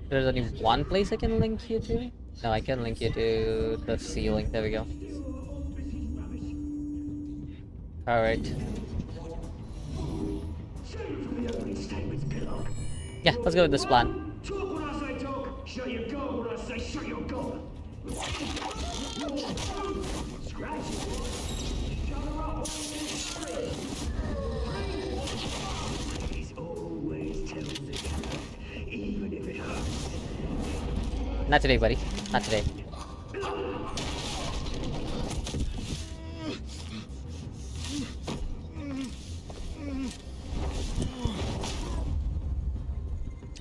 There's only one place I can link you to? No, I can link you to the ceiling. There we go. Alright. Yeah, let's go with this plan. Talk when I say talk, shut your goal when I say shut your goal. Scratch. Shut her up. He's always telling the truth, even if it hurts. Not today, buddy. Not today.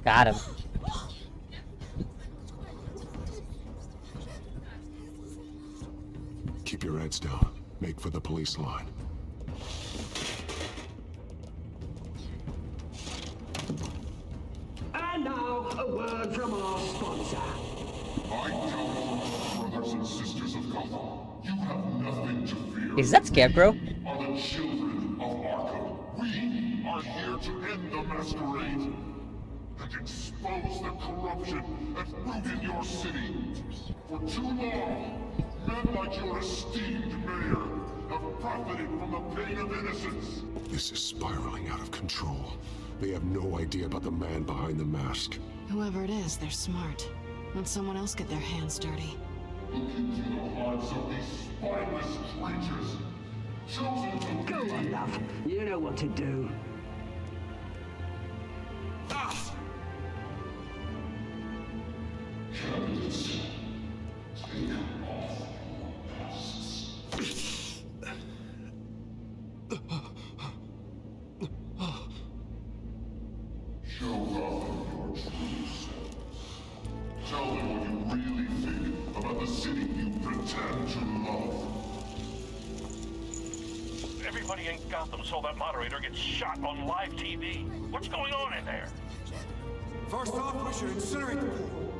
Got him. Keep your heads down. Make for the police line. And now, a word from our sponsor. I tell you, brothers and sisters of Gotham, you have nothing to fear. Is that Scarecrow? We are the children of Arkham. We are here to end the masquerade and expose the corruption that's rooted in your city. For too long, men like your esteemed mayor have profited from the pain of innocence. This is spiraling out of control. They have no idea about the man behind the mask. Whoever it is, they're smart. Let someone else get their hands dirty. Look into the hearts of these spineless creatures. Chosen to Go on, love. You know what to do. Candidates, take off your masks. Show Gotham your true selves. Tell them what you really think about the city you pretend to love. Everybody in Gotham saw that moderator get shot on live TV. What's going on in there? First off, we should incinerate the pool.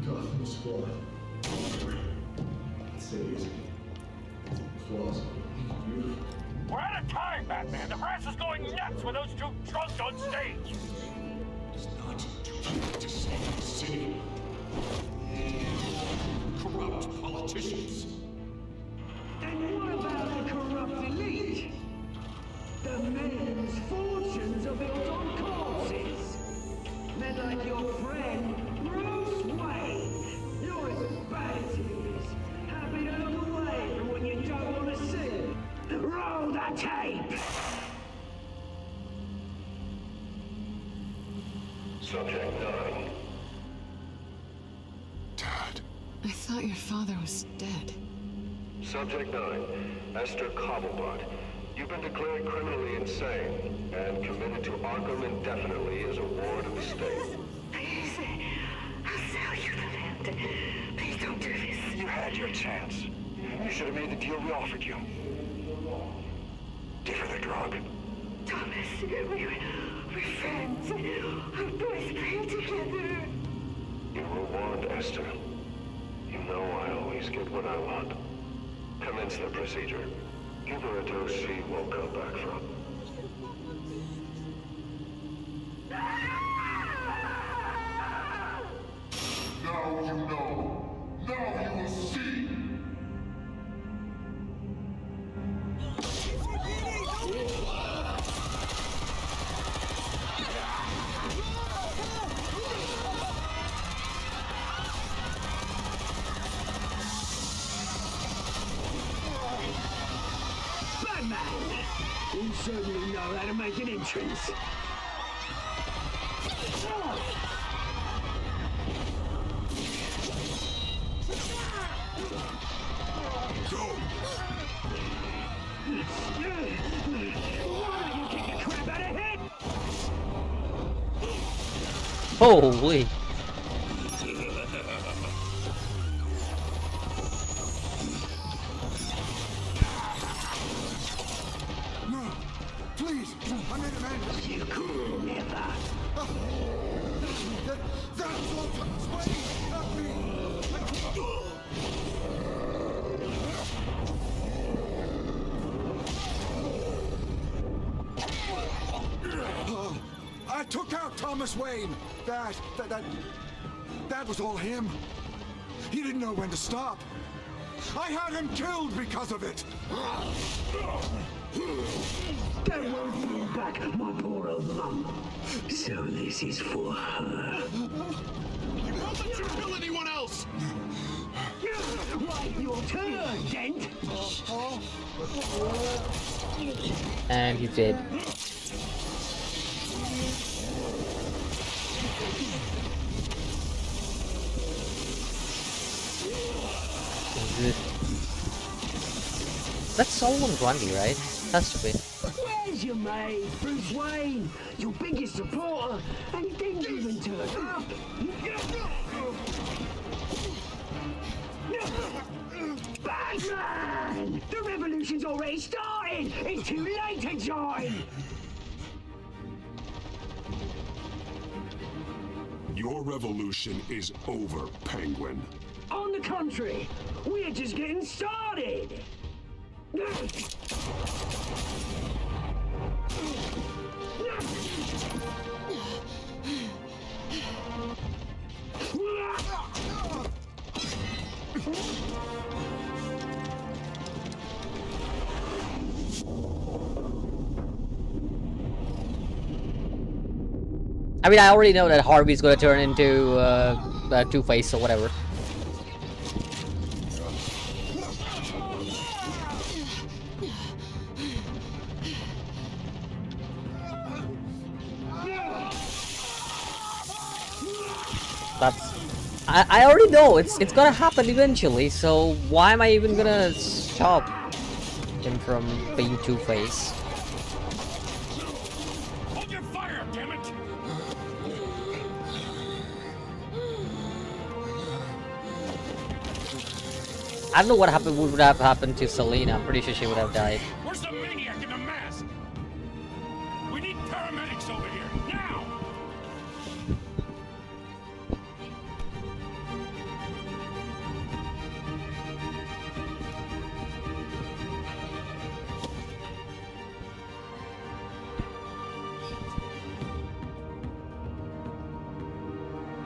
Gotham Squad. Say easy. Plausible. Beautiful. We're out of time, Batman. The press is going nuts with those two drunks on stage. It's not too late to save the city. Corrupt politicians. And what about the corrupt elite? The men's fortunes are built on corpses. Men like your friend, Bruce Wayne. You're as bad as he is. Happy to look away from what you don't want to see. Roll the tape! Subject 9. Dad. I thought your father was dead. Subject 9. Esther Cobblepot. You've been declared criminally insane and committed to Arkham indefinitely as a ward of the state. Please, I'll sell you the land. Please don't do this. You had your chance. You should have made the deal we offered you. Give her the drug. Thomas, we're friends. Our boys play together. You were warned, Esther. You know I always get what I want. Commence the procedure. Give her a dose she won't come back from. Now you know. Now you will see. Batman! You certainly know how to make an entrance. Go! Why don't you kick the crap out of him? Holy. No! Please! I made a man! You could never. That's all Thomas Wayne! Not me! I took out Thomas Wayne! That was all him. He didn't know when to stop. I had him killed because of it! That won't bring back my poor old mum. So this is for her. You won't let you kill anyone else! Right, your turn, Dent! And he's dead. That's Solomon Grundy, right? Has to be. Where's your mate, Bruce Wayne? Your biggest supporter, and he didn't even turn up. Batman! The revolution's already started! It's too late to join! Your revolution is over, Penguin. On the contrary, we're just getting started! I mean, I already know that Harvey's gonna turn into Two-Face or whatever. That's... I already know it's gonna happen eventually, so why am I even gonna stop him from being Two-Face? Hold your fire, damn it! I don't know what would have happened to Selena. I'm pretty sure she would have died. Where's the maniac in the mask? We need paramedics over here, now!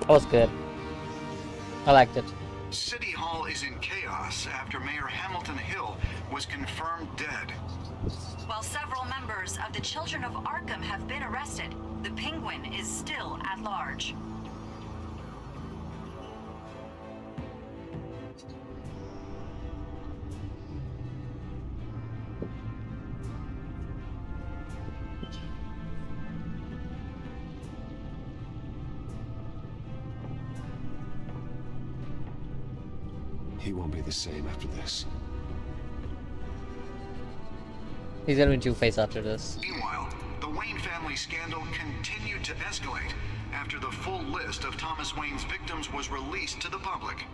That was good. I liked it. City Hall is in chaos after Mayor Hamilton Hill was confirmed dead. While several members of the Children of Arkham have been arrested, the Penguin is still at large. He won't be the same after this. He's gonna be Two-Face after this. Meanwhile, the Wayne family scandal continued to escalate after the full list of Thomas Wayne's victims was released to the public.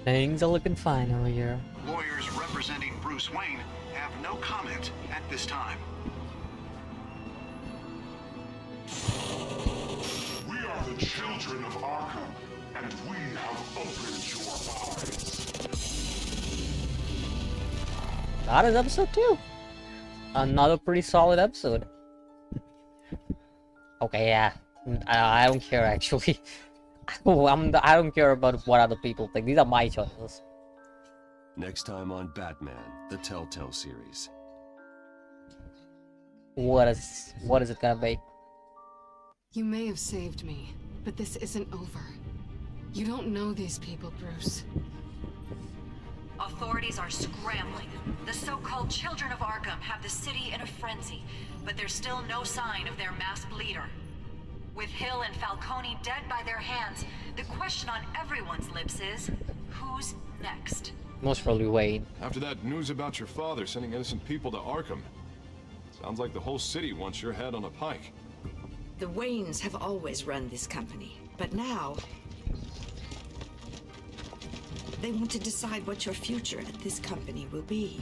Things are looking fine over here. Lawyers representing Bruce Wayne have no comment at this time. We are the children of Arkham, and we have opened your eyes. That is episode 2. Another pretty solid episode. Okay, yeah. I don't care actually. I don't care about what other people think. These are my choices. Next time on Batman, the Telltale series. What is it gonna be? You may have saved me, but this isn't over. You don't know these people, Bruce. Authorities are scrambling. The so-called Children of Arkham have the city in a frenzy, but there's still no sign of their masked leader. With Hill and Falcone dead by their hands, the question on everyone's lips is, who's next? Most probably Wayne. After that news about your father sending innocent people to Arkham, sounds like the whole city wants your head on a pike. The Waynes have always run this company, but now they want to decide what your future at this company will be.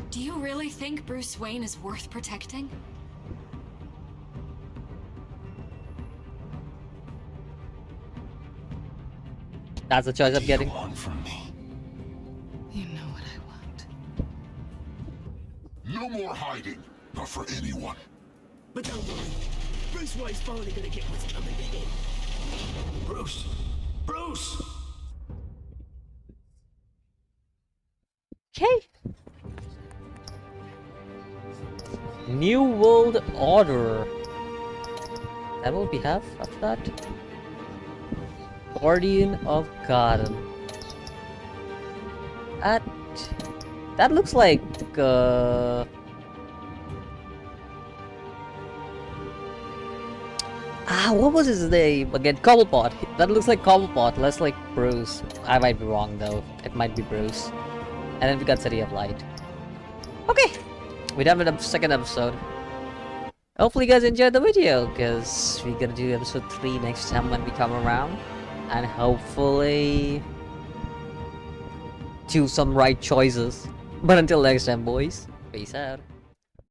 Do you really think Bruce Wayne is worth protecting? That's the choice I'm getting. Want from me? You know what I want. No more hiding, not for anyone. But don't worry, Bruce Wayne's finally gonna get what's coming to him. Bruce! Bruce! Okay. New World Order. That what we have after that? Guardian of Gotham. That looks like what was his name again? Cobblepot. That looks like Cobblepot, less like Bruce. I might be wrong though. It might be Bruce. And then we got City of Light. Okay, we're done with the second episode. Hopefully you guys enjoyed the video, because we're gonna do episode 3 next time when we come around. And hopefully do some right choices. But until next time, boys, peace out.